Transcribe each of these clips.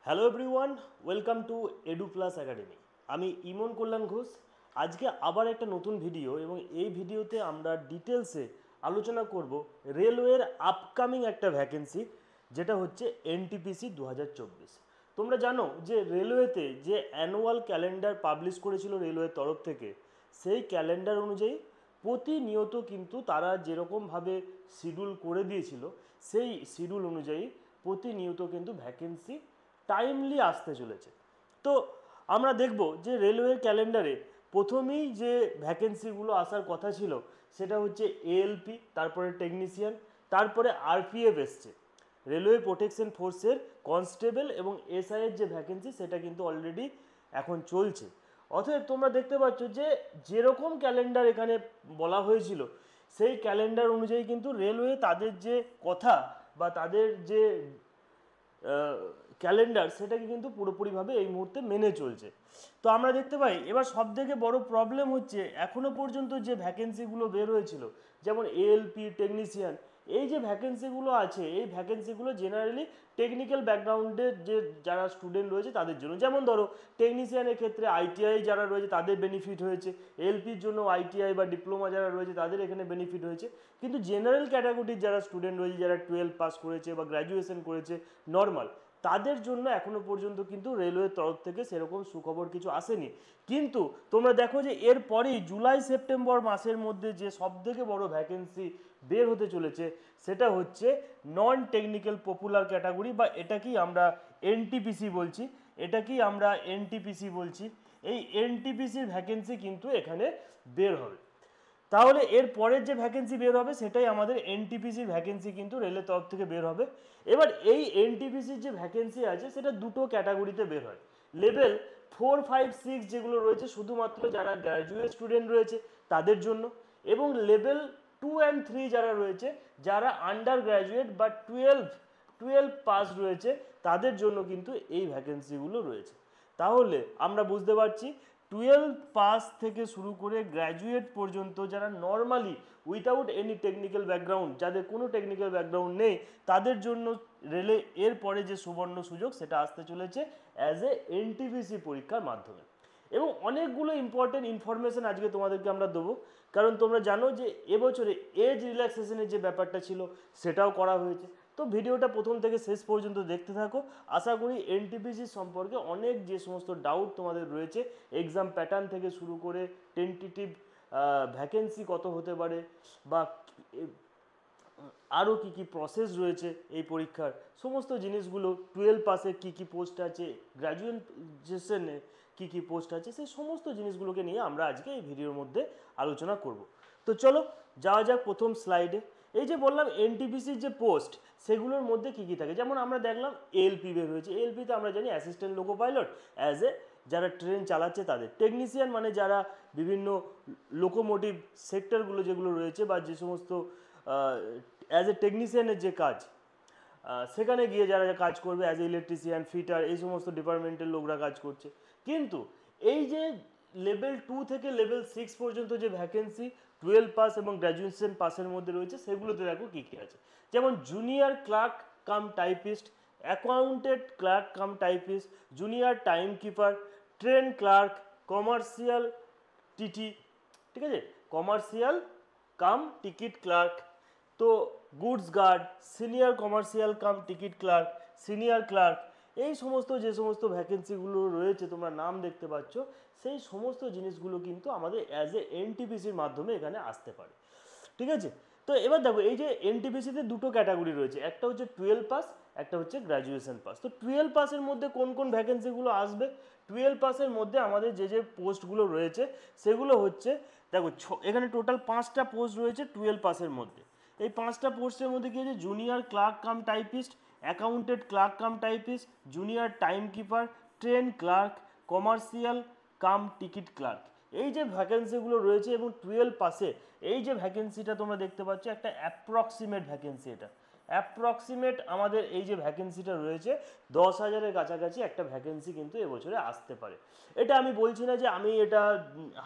Hello everyone, welcome to edu plus academy. আমি ইমন কল্যাণ ঘোষ। আজকে আবার একটা নতুন ভিডিও, এবং এই ভিডিওতে আমরা ডিটেলসে আলোচনা করব রেলওয়ের আপকামিং একটা ভ্যাকেন্সি, যেটা হচ্ছে এনটিপিসি 2024। তোমরা জানো যে রেলওয়েতে যে অ্যানুয়াল ক্যালেন্ডার পাবলিশ করেছিল রেলওয়ের তরফ থেকে, সেই ক্যালেন্ডার অনুযায়ী প্রতিনিয়ত কিন্তু তারা যেরকমভাবে শিডিউল করে দিয়েছিল, সেই শিডিউল অনুযায়ী প্রতিনিয়ত কিন্তু ভ্যাকেন্সি টাইমলি আসতে চলেছে। তো আমরা দেখব যে রেলওয়ের ক্যালেন্ডারে প্রথমেই যে ভ্যাকেন্সিগুলো আসার কথা ছিল সেটা হচ্ছে এএলপি, তারপরে টেকনিশিয়ান, তারপরে আরপিএফ এসছে। রেলওয়ে প্রোটেকশন ফোর্সের কনস্টেবল এবং এসআইয়ের যে ভ্যাকেন্সি সেটা কিন্তু অলরেডি এখন চলছে। অতএব তোমরা দেখতে পাচ্ছ যে যেরকম ক্যালেন্ডার এখানে বলা হয়েছিল, সেই ক্যালেন্ডার অনুযায়ী কিন্তু রেলওয়ে তাদের যে কথা বা তাদের যে ক্যালেন্ডার সেটাকে কিন্তু পুরোপুরিভাবে এই মুহূর্তে মেনে চলছে। তো আমরা দেখতে পাই এবার সবথেকে বড় প্রবলেম হচ্ছে এখনও পর্যন্ত যে ভ্যাকেন্সিগুলো বের হয়েছিল, যেমন এএলপি, টেকনিশিয়ান, এই যে ভ্যাকেন্সিগুলো আছে, এই ভ্যাকেন্সিগুলো জেনারেলি টেকনিক্যাল ব্যাকগ্রাউন্ডের যে যারা স্টুডেন্ট রয়েছে তাদের জন্য। যেমন ধরো টেকনিশিয়ানের ক্ষেত্রে আইটিআই যারা রয়েছে তাদের বেনিফিট হয়েছে, এলপির জন্য আইটিআই বা ডিপ্লোমা যারা রয়েছে তাদের এখানে বেনিফিট হয়েছে। কিন্তু জেনারেল ক্যাটাগরির যারা স্টুডেন্ট রয়েছে, যারা 12 পাস করেছে বা গ্র্যাজুয়েশন করেছে নর্মাল, তাদের জন্য এখনও পর্যন্ত কিন্তু রেলওয়ের তরফ থেকে সেরকম সুখবর কিছু আসেনি। কিন্তু তোমরা দেখো যে এরপরেই জুলাই সেপ্টেম্বর মাসের মধ্যে যে সবথেকে বড় ভ্যাকেন্সি বের হতে চলেছে সেটা হচ্ছে নন টেকনিক্যাল পপুলার ক্যাটাগরি, বা এটাকেই আমরা এনটিপিসি বলছি। এই এনটিপিসির ভ্যাকেন্সি কিন্তু এখানে বের হবে। তাহলে এর পরের যে ভ্যাকেন্সি বের হবে সেটাই আমাদের এনটিপিসির ভ্যাকেন্সি কিন্তু রেলের তরফ থেকে বের হবে। এবার এই এনটিপিসির যে ভ্যাকেন্সি আছে সেটা দুটো ক্যাটাগরিতে বের হয়। লেভেল 4, 5, 6 যেগুলো রয়েছে শুধুমাত্র যারা গ্র্যাজুয়েট স্টুডেন্ট রয়েছে তাদের জন্য, এবং লেভেল 2 অ্যান্ড 3 যারা রয়েছে, যারা আন্ডার গ্র্যাজুয়েট বা 12 পাস রয়েছে, তাদের জন্য কিন্তু এই ভ্যাকেন্সিগুলো রয়েছে। তাহলে আমরা বুঝতে পারছি 12 পাস থেকে শুরু করে গ্র্যাজুয়েট পর্যন্ত যারা normally without any technical background, যাদের কোনো টেকনিক্যাল ব্যাকগ্রাউন্ড নেই, তাদের জন্য রেলে এর পরে যে সুবর্ণ সুযোগ সেটা আসতে চলেছে অ্যাজ এ এনটিপিসি পরীক্ষার মাধ্যমে। এবং অনেকগুলো ইম্পর্টেন্ট ইনফরমেশন আজকে তোমাদেরকে আমরা দেবো, কারণ তোমরা জানো যে এবছরে এজ রিল্যাক্সেশনের যে ব্যাপারটা ছিল সেটাও করা হয়েছে। তো ভিডিওটা প্রথম থেকে শেষ পর্যন্ত দেখতে থাকো। আশা করি এনটিপিসি সম্পর্কে অনেক যে সমস্ত ডাউট তোমাদের রয়েছে, এক্সাম প্যাটার্ন থেকে শুরু করে টেন্টেটিভ ভ্যাকেন্সি কত হতে পারে, বা আরও কী কী প্রসেস রয়েছে এই পরীক্ষার, সমস্ত জিনিসগুলো, 12 পাসে কী কী পোস্ট আছে, গ্র্যাজুয়েশনে কী কী পোস্ট আছে, সেই সমস্ত জিনিসগুলোকে নিয়ে আমরা আজকে এই ভিডিওর মধ্যে আলোচনা করব। তো চলো যাওয়া যাক প্রথম স্লাইডে। এই যে বললাম এনটিপিসির যে পোস্ট সেগুলোর মধ্যে কী কী থাকে, যেমন আমরা দেখলাম এএলপি বের হয়েছে। এএলপিতে আমরা জানি assistant loco pilot, as a যারা ট্রেন চালাচ্ছে তাদের। টেকনিশিয়ান মানে যারা বিভিন্ন লোকোমোটিভ সেক্টরগুলো যেগুলো রয়েছে, বা যে সমস্ত অ্যাজ এ টেকনিশিয়ানের যে কাজ, সেখানে গিয়ে যারা কাজ করবে অ্যাজ এ ইলেকট্রিশিয়ান, ফিটার, এই সমস্ত ডিপার্টমেন্টের লোকরা কাজ করছে। কিন্তু এই যে লেভেল 2 থেকে লেভেল 6 পর্যন্ত যে ভ্যাকেন্সি 12 পাস এবং গ্র্যাজুয়েশন পাসের মধ্যে রয়েছে, সেগুলোতে দেখো কী কী আছে। যেমন junior clerk cum typist, accountant clerk cum typist, junior time keeper, train clerk, commercial TT, ঠিক আছে, কমার্শিয়াল কাম টিকিট ক্লার্ক, তো goods guard, senior commercial cum ticket clerk, senior clerk, এই সমস্ত যে সমস্ত ভ্যাকেন্সিগুলো রয়েছে তোমরা নাম দেখতে পাচ্ছ, সেই সমস্ত জিনিসগুলো কিন্তু আমাদের অ্যাজ এ এনটিপিসির মাধ্যমে এখানে আসতে পারে। ঠিক আছে, তো এবার দেখো এই যে এনটিপিসিতে দুটো ক্যাটাগরি রয়েছে, একটা হচ্ছে 12 পাস, একটা হচ্ছে গ্র্যাজুয়েশন পাস। তো 12 পাসের মধ্যে কোন কোন ভ্যাকেন্সিগুলো আসবে? 12 পাসের মধ্যে আমাদের যে যে পোস্টগুলো রয়েছে সেগুলো হচ্ছে, দেখো এখানে টোটাল 5টা পোস্ট রয়েছে 12 পাসের মধ্যে। এই 5টা পোস্টের মধ্যে কি আছে? Junior clerk cum typist, accountant clerk cum typist, junior time keeper, train clerk, commercial cum ticket clerk, এই যে ভ্যাকেন্সিগুলো রয়েছে। এবং 12 পাসে এই যে ভ্যাকেন্সিটা তোমরা দেখতে পাচ্ছ, একটা অ্যাপ্রক্সিমেট ভ্যাকেন্সি। এটা অ্যাপ্রক্সিমেট আমাদের এই যে ভ্যাকেন্সিটা রয়েছে 10,000-এর কাছাকাছি একটা ভ্যাকেন্সি কিন্তু এবছরে আসতে পারে। এটা আমি বলছি না যে আমি এটা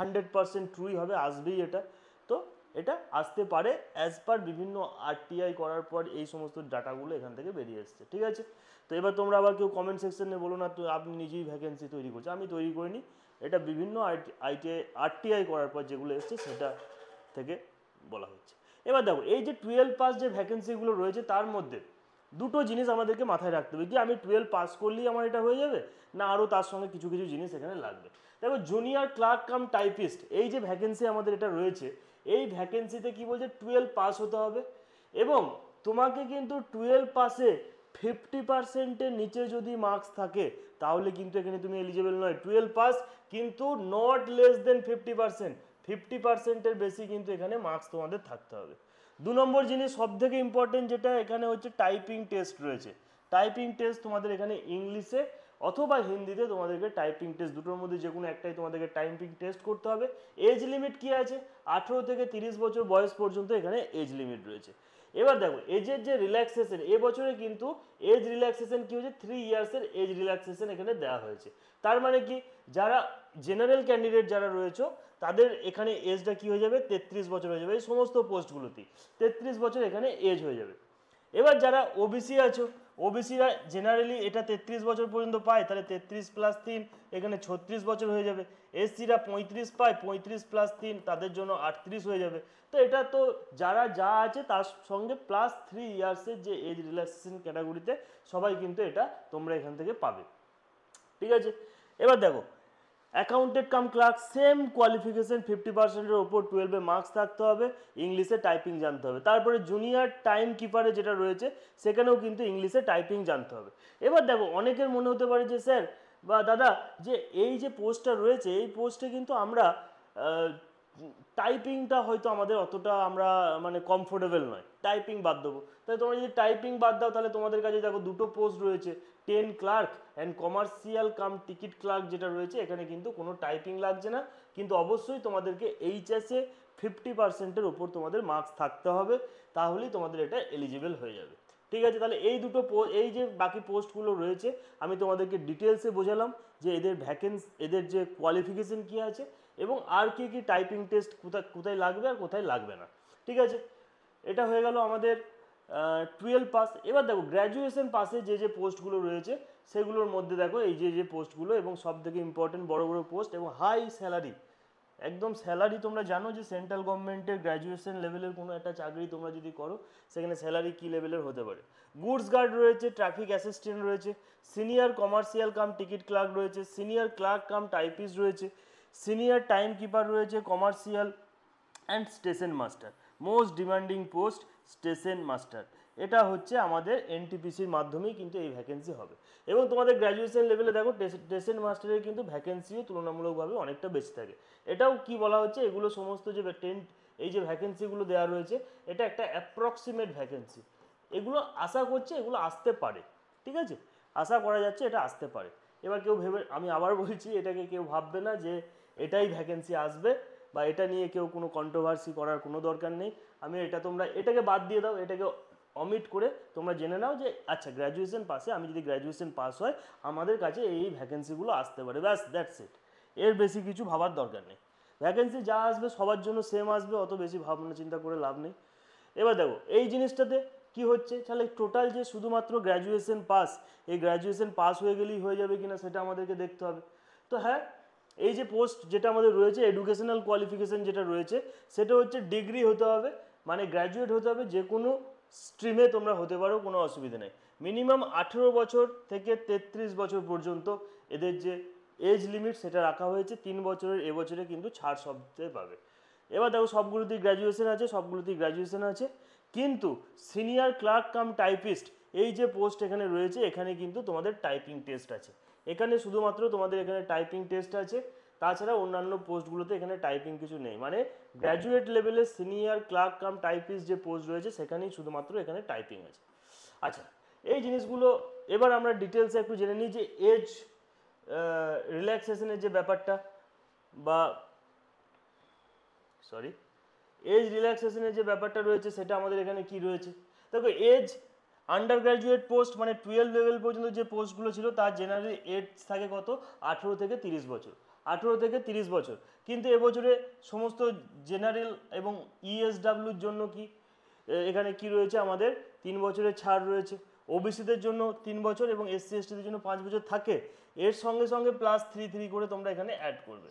100% ট্রুই হবে, আসবেই এটা। তো এটা আসতে পারে অ্যাজ পার বিভিন্ন আরটিআই করার পর এই সমস্ত ডাটাগুলো এখান থেকে বেরিয়ে এসছে, ঠিক আছে। তো এবার তোমরা আবার কেউ কমেন্ট সেকশনে বলো না তো আপনি নিজেই ভ্যাকেন্সি তৈরি করছো, আমি তৈরি করিনি, এটা বিভিন্ন আরটিআই করার পর যেগুলো এসছে সেটা থেকে বলা হচ্ছে। এবার দেখো এই যে 12 পাস যে ভ্যাকেন্সিগুলো রয়েছে তার মধ্যে দুটো জিনিস আমাদেরকে মাথায় রাখতে হবে, কি আমি 12 পাস করলেই আমার এটা হয়ে যাবে, না আরও তার সঙ্গে কিছু কিছু জিনিস এখানে লাগবে। দেখো জুনিয়র ক্লার্ক কাম টাইপিস্ট এই যে ভ্যাকেন্সি আমাদের এটা রয়েছে, এই ভ্যাকেন্সিতে কি বলছে 12 পাস হতে হবে, এবং তোমাকে কিন্তু 12 পাসে 50%-এর নিচে যদি মার্কস থাকে তাহলে কিন্তু এখানে তুমি এলিজিবল নয়। 12 পাস কিন্তু নট লেস দেন 50%, 50%-এর বেশি কিন্তু এখানে মার্কস তোমাদের থাকতে হবে। 2 নম্বর জিনিস সব থেকে ইম্পর্টেন্ট যেটা এখানে হচ্ছে টাইপিং টেস্ট রয়েছে। টাইপিং টেস্ট তোমাদের এখানে ইংলিশে অথবা হিন্দিতে তোমাদেরকে টাইপিং টেস্ট দুটোর মধ্যে যে কোনো একটাই তোমাদেরকে টাইপিং টেস্ট করতে হবে। এজ লিমিট কি আছে, 18 থেকে 30 বছর বয়স পর্যন্ত এখানে এজ লিমিট রয়েছে। এবার দেখো এজের যে রিল্যাক্সেশন, এবছরে কিন্তু এজ রিল্যাক্সেশন কি হয়েছে, 3 ইয়ার্সের এজ রিল্যাক্সেশন এখানে দেওয়া হয়েছে। তার মানে কি যারা জেনারেল ক্যান্ডিডেট যারা রয়েছে তাদের এখানে এজটা কি হয়ে যাবে, 33 বছর হয়ে যাবে। এই সমস্ত পোস্টগুলোতেই 33 বছর এখানে এজ হয়ে যাবে। এবার যারা ওবিসি আছো, ওবিসিরা জেনারেলি এটা 33 বছর পর্যন্ত পায়, তাহলে 33 + 3 এখানে 36 বছর হয়ে যাবে। এসসিরা 35 পায়, 35 + 3 তাদের জন্য 38 হয়ে যাবে। তো এটা তো যারা যা আছে তার সঙ্গে +3 ইয়ার্সের যে এজ রিল্যাক্সেশন ক্যাটাগরিতে সবাই কিন্তু এটা তোমরা এখান থেকে পাবে, ঠিক আছে। এবার দেখো accountant cum clerk same qualification, 50%-এর ওপর 12-এ মার্কস থাকতে হবে, ইংলিশে টাইপিং জানতে হবে। তারপরে জুনিয়র টাইম কিপারে যেটা রয়েছে সেখানেও কিন্তু ইংলিশে টাইপিং জানতে হবে। এবার দেখো অনেকের মনে হতে পারে যে স্যার বা দাদা যে এই যে পোস্টটা রয়েছে এই পোস্টে কিন্তু আমরা টাইপিংটা হয়তো আমাদের অতটা আমরা মানে কমফোর্টেবল নয়, টাইপিং বাদ দেবো। তাহলে তোমরা যদি টাইপিং বাদ দাও তাহলে তোমাদের কাছে দেখো দুটো পোস্ট রয়েছে, 10 clerk and commercial cum ticket clerk যেটা রয়েছে, এখানে কিন্তু কোনো টাইপিং লাগছে না, কিন্তু অবশ্যই তোমাদেরকে এইচএসে 50%-এর ওপর তোমাদের মার্কস থাকতে হবে, তাহলেই তোমাদের এটা এলিজিবল হয়ে যাবে, ঠিক আছে। তাহলে এই দুটো এই যে বাকি পোস্টগুলো রয়েছে আমি তোমাদেরকে ডিটেলসে বোঝালাম যে এদের এদের যে কোয়ালিফিকেশন কী আছে এবং আর কি কি টাইপিং টেস্ট কোথায় কোথায় লাগবে আর কোথায় লাগবে না, ঠিক আছে। এটা হয়ে গেল আমাদের 12 পাস। এবার দেখো গ্র্যাজুয়েশন পাসে যে যে পোস্টগুলো রয়েছে সেগুলোর মধ্যে দেখো এই যে যে পোস্টগুলো এবং সব থেকে ইম্পর্টেন্ট বড় বড় পোস্ট এবং হাই স্যালারি, একদম স্যালারি তোমরা জানো যে সেন্ট্রাল গভর্নমেন্টের গ্র্যাজুয়েশন লেভেলের কোনো একটা চাকরি তোমরা যদি করো সেখানে স্যালারি কী লেভেলের হতে পারে। গুডস গার্ড রয়েছে, ট্রাফিক অ্যাসিস্ট্যান্ট রয়েছে, senior commercial cum ticket clerk রয়েছে, সিনিয়র ক্লার্ক কাম টাইপিস্ট রয়েছে, সিনিয়র টাইম কিপার রয়েছে, commercial and station master. Most demanding post station master, এটা হচ্ছে আমাদের এনটিপিসির মাধ্যমেই কিন্তু এই ভ্যাকেন্সি হবে। এবং তোমাদের গ্র্যাজুয়েশন লেভেলে দেখো স্টেশন মাস্টারের কিন্তু ভ্যাকেন্সিও তুলনামূলকভাবে অনেকটা বেশি থাকে। এটাও কি বলা হচ্ছে, এগুলো সমস্ত যে এই যে ভ্যাকেন্সিগুলো দেওয়া রয়েছে এটা একটা অ্যাপ্রক্সিমেট ভ্যাকেন্সি, এগুলো আশা করছে এগুলো আসতে পারে, ঠিক আছে, আশা করা যাচ্ছে এটা আসতে পারে। এবার কেউ ভেবে, আমি আবার বলছি এটাকে কেউ ভাববে না যে এটাই ভ্যাকেন্সি আসবে বা এটা নিয়ে কেউ কোনো কন্ট্রোভার্সি করার কোনো দরকার নেই। আমি এটা তোমরা এটাকে বাদ দিয়ে দাও, এটাকে অমিট করে তোমরা জেনে নাও যে আচ্ছা গ্র্যাজুয়েশন পাসে আমি যদি গ্র্যাজুয়েশন পাস হয় আমাদের কাছে এই ভ্যাকেন্সিগুলো আসতে পারে, ব্যাস দ্যাটস ইট, এর বেশি কিছু ভাবার দরকার নেই। ভ্যাকেন্সি যা আসবে সবার জন্য সেম আসবে, অত বেশি ভাবনা চিন্তা করে লাভ নেই। এবার দেখো এই জিনিসটাতে কি হচ্ছে, তাহলে টোটাল যে শুধুমাত্র গ্র্যাজুয়েশন পাস, এই গ্র্যাজুয়েশন পাস হয়ে গেলেই হয়ে যাবে কিনা সেটা আমাদেরকে দেখতে হবে। তো হ্যাঁ, এই যে পোস্ট যেটা আমাদের রয়েছে এডুকেশনাল কোয়ালিফিকেশান যেটা রয়েছে সেটা হচ্ছে ডিগ্রি হতে হবে, মানে গ্র্যাজুয়েট হতে হবে, যে কোনো স্ট্রিমে তোমরা হতে পারো, কোনো অসুবিধা নেই। মিনিমাম 18 বছর থেকে 33 বছর পর্যন্ত এদের যে এজ লিমিট সেটা রাখা হয়েছে, 3 বছরের এবছরে কিন্তু ছাড় সবতে পাবে। এবার দেখো সবগুলোতেই গ্র্যাজুয়েশন আছে, সবগুলোতেই গ্র্যাজুয়েশন আছে, কিন্তু সিনিয়র ক্লার্ক কাম টাইপিস্ট এই যে পোস্ট এখানে রয়েছে এখানে কিন্তু তোমাদের টাইপিং টেস্ট আছে, এখানে শুধুমাত্র তোমাদের এখানে টাইপিং টেস্ট আছে, তাছাড়া অন্যান্য পোস্টগুলোতে এখানে টাইপিং কিছু নেই। মানে গ্র্যাজুয়েট লেভেলের সিনিয়র ক্লার্ক কাম টাইপিস্ট যে পোস্ট রয়েছে সেখানেই শুধুমাত্র এখানে টাইপিং আছে। আচ্ছা এই জিনিসগুলো এবার আমরা ডিটেলসে একটু জেনে নিই যে এজ রিল্যাক্সেশনের যে ব্যাপারটা বা এজ রিল্যাক্সেশনের যে ব্যাপারটা রয়েছে সেটা আমাদের এখানে কি রয়েছে। দেখো এজ আন্ডার গ্র্যাজুয়েট পোস্ট মানে 12 লেভেল পর্যন্ত যে পোস্টগুলো ছিল তার জেনারেলি এজ থাকে কত, 18 থেকে 30 বছর। 18 থেকে 30 বছর। কিন্তু এবছরে সমস্ত জেনারেল এবং ইএসডাব্লিউর জন্য কি এখানে কি রয়েছে, আমাদের 3 বছরের ছাড় রয়েছে। ওবিসিদের জন্য 3 বছর এবং এসসি এসটিদের জন্য 5 বছর থাকে। এর সঙ্গে সঙ্গে +3 করে তোমরা এখানে অ্যাড করবে,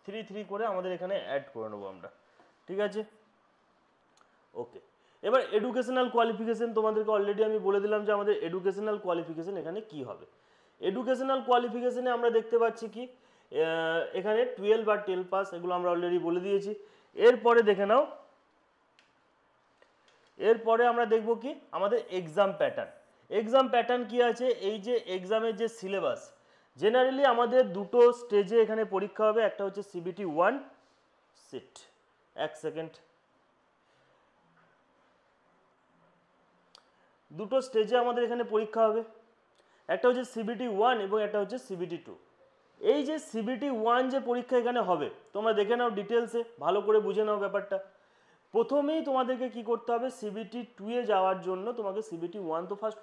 3 করে আমাদের এখানে অ্যাড করে নেবো আমরা, ঠিক আছে। ওকে, এবার এডুকেশনাল কোয়ালিফিকেশন তোমাদেরকে অলরেডি আমি বলে দিলাম যে আমাদের এডুকেশনাল কোয়ালিফিকেশন এখানে কি হবে। এডুকেশনাল কোয়ালিফিকেশনে আমরা দেখতে পাচ্ছি কি এখানে 12 বা 10 পাস, এগুলো আমরা অলরেডি বলে দিয়েছি। এরপরে দেখে নাও, এরপরে আমরা দেখব কি আমাদের এক্সাম প্যাটার্ন। এক্সাম প্যাটার্ন কি আছে, এই যে এক্সামের যে সিলেবাস, জেনারেলি আমাদের দুটো স্টেজে এখানে পরীক্ষা হবে। একটা হচ্ছে সিবিটি 1 সিট, এক সেকেন্ড, দুটো স্টেজে আমাদের এখানে পরীক্ষা হবে। একটা হচ্ছে সিবিটি 1 এবং একটা হচ্ছে সিবিটি 2। এই যে সিবিটি 1 যে পরীক্ষা এখানে হবে, তোমরা দেখে নাও ডিটেলসে, ভালো করে বুঝে নাও ব্যাপারটা। প্রথমেই তোমাদেরকে কি করতে হবে, সিবিটি 2 এ যাওয়ার জন্য তোমাকে সিবিটি 1 তো ফার্স্ট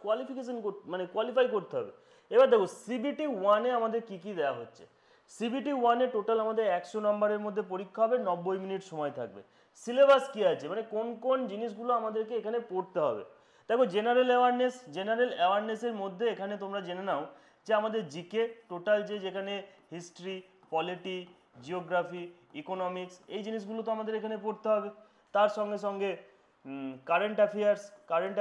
কোয়ালিফাই করতে হবে। এবার দেখো সিবিটি 1 এ আমাদের কি কি দেওয়া হচ্ছে। সিবিটি 1 এ টোটাল আমাদের 100 নম্বরের মধ্যে পরীক্ষা হবে, 90 মিনিট সময় থাকবে। সিলেবাস কি আছে, মানে কোন কোন জিনিসগুলো আমাদেরকে এখানে পড়তে হবে। দেখো জেনারেল অ্যাওয়ারনেসের মধ্যে এখানে তোমরা জেনে নাও যে আমাদের জিকে টোটাল যেখানে হিস্ট্রি, পলিটি, জিওগ্রাফি, ইকোনমিক্স, এই জিনিসগুলো তো আমাদের এখানে পড়তে হবে। তার সঙ্গে সঙ্গে কারেন্ট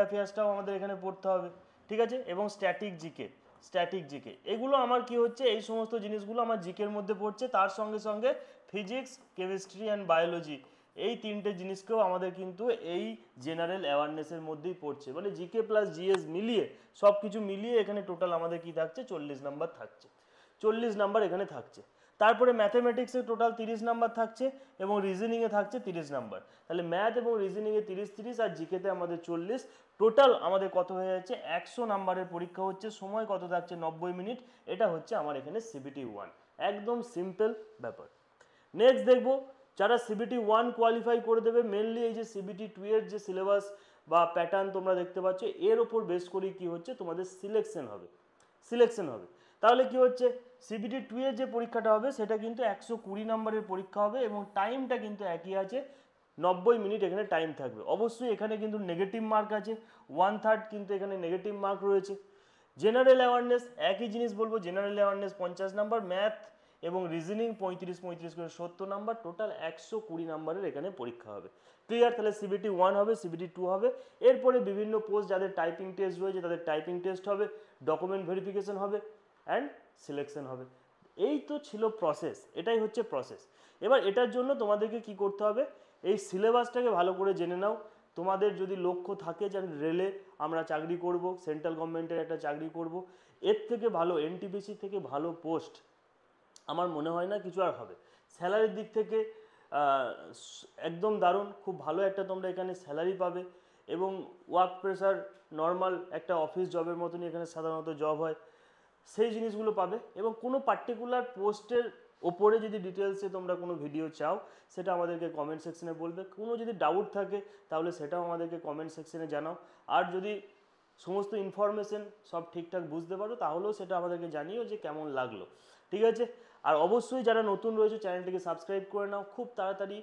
অ্যাফেয়ার্সটাও আমাদের এখানে পড়তে হবে, ঠিক আছে। এবং স্ট্যাটিক জিকে এগুলো আমার কি হচ্ছে, এই সমস্ত জিনিসগুলো আমার জিকের মধ্যে পড়ছে। তার সঙ্গে সঙ্গে ফিজিক্স, কেমিস্ট্রি অ্যান্ড বায়োলজি, এই তিনটে জিনিসকেও আমাদের কিন্তু এই জেনারেল অ্যাওয়ারনেসের মধ্যেই পড়ছে। মানে জিকে প্লাস জিএস মিলিয়ে সব কিছু মিলিয়ে এখানে টোটাল আমাদের কি থাকছে, 40 নাম্বার থাকছে, 40 নাম্বার এখানে থাকছে। তারপরে ম্যাথমেটিক্সে টোটাল 30 নাম্বার থাকছে এবং রিজনিংয়ে থাকছে 30 নাম্বার। তাহলে ম্যাথ এবং রিজনিংয়ে 30 আর জিকেতে আমাদের 40, টোটাল আমাদের কত হয়ে যাচ্ছে, 100 নাম্বারের পরীক্ষা হচ্ছে। সময় কত থাকছে, 90 মিনিট। এটা হচ্ছে আমার এখানে সিবিটি 1, একদম সিম্পল ব্যাপার। নেক্সট দেখবো যারা সিবিটি 1 কোয়ালিফাই করে দেবে, মেনলি এই যে সিবিটি 2 এর যে সিলেবাস বা প্যাটার্ন তোমরা দেখতে পাচ্ছ, এর ওপর বেস করে কি হচ্ছে তোমাদের সিলেকশন হবে। তাহলে কি হচ্ছে, সিবিটি 2 এর যে পরীক্ষাটা হবে সেটা কিন্তু 120 নম্বরের পরীক্ষা হবে এবং টাইমটা কিন্তু একই আছে, 90 মিনিট এখানে টাইম থাকবে। অবশ্যই এখানে কিন্তু নেগেটিভ মার্ক আছে, 1/3 কিন্তু এখানে নেগেটিভ মার্ক রয়েছে। জেনারেল অ্যাওয়ারনেস একই জিনিস বলবো, জেনারেল অ্যাওয়ারনেস 50 নাম্বার, ম্যাথ এবং রিজনিং 35 করে 70 নাম্বার, টোটাল 120 নাম্বারের এখানে পরীক্ষা হবে। ক্লিয়ার? তাহলে সিবিটি 1 হবে, সিবিটি 2 হবে। এরপরে বিভিন্ন পোস্ট যাদের টাইপিং টেস্ট রয়েছে তাদের টাইপিং টেস্ট হবে, ডকুমেন্ট ভেরিফিকেশন হবে অ্যান্ড সিলেকশন হবে। এই তো ছিল প্রসেস, এটাই হচ্ছে প্রসেস। এবার এটার জন্য তোমাদেরকে কি করতে হবে, এই সিলেবাসটাকে ভালো করে জেনে নাও। তোমাদের যদি লক্ষ্য থাকে যে রেলে আমরা চাকরি করব, সেন্ট্রাল গভর্নমেন্টের একটা চাকরি করব, এর থেকে ভালো, এনটিপিসি থেকে ভালো পোস্ট আমার মনে হয় না কিছু আর হবে। স্যালারির দিক থেকে একদম দারুণ, খুব ভালো একটা তোমরা এখানে স্যালারি পাবে এবং ওয়ার্ক প্রেশার নর্মাল একটা অফিস জবের মতনই এখানে সাধারণত জব হয়, সেই জিনিসগুলো পাবে। এবং কোনো পার্টিকুলার পোস্টের ওপরে যদি ডিটেলসে তোমরা কোনো ভিডিও চাও সেটা আমাদেরকে কমেন্ট সেকশনে বলবে। কোনো যদি ডাউট থাকে তাহলে সেটাও আমাদেরকে কমেন্ট সেকশনে জানাও। আর যদি সমস্ত ইনফরমেশন সব ঠিকঠাক বুঝতে পারো তাহলেও সেটা আমাদেরকে জানিও যে কেমন লাগলো, ঠিক আছে। আর অবশ্যই যারা নতুন রয়েছে চ্যানেলটিকে সাবস্ক্রাইব করে নাও খুব তাড়াতাড়ি।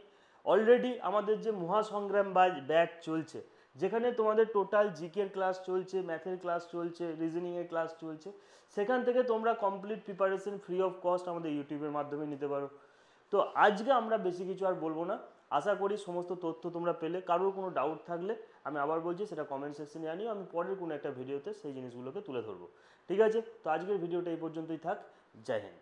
অলরেডি আমাদের যে মহাসংগ্রাম ব্যাচ চলছে, যেখানে তোমাদের টোটাল জিকের ক্লাস চলছে, ম্যাথের ক্লাস চলছে, রিজনিংয়ের ক্লাস চলছে, সেখান থেকে তোমরা complete preparation free of cost আমাদের ইউটিউবের মাধ্যমে নিতে পারো। তো আজকে আমরা বেশি কিছু আর বলবো না, আশা করি সমস্ত তথ্য তোমরা পেলে। কারোর কোনো ডাউট থাকলে আমি আবার বলছি সেটা কমেন্ট সেকশনে জানিও, আমি পরের কোনো একটা ভিডিওতে সেই জিনিসগুলোকে তুলে ধরবো, ঠিক আছে। তো আজকের ভিডিওটা এই পর্যন্তই থাক। জয় হিন্দ।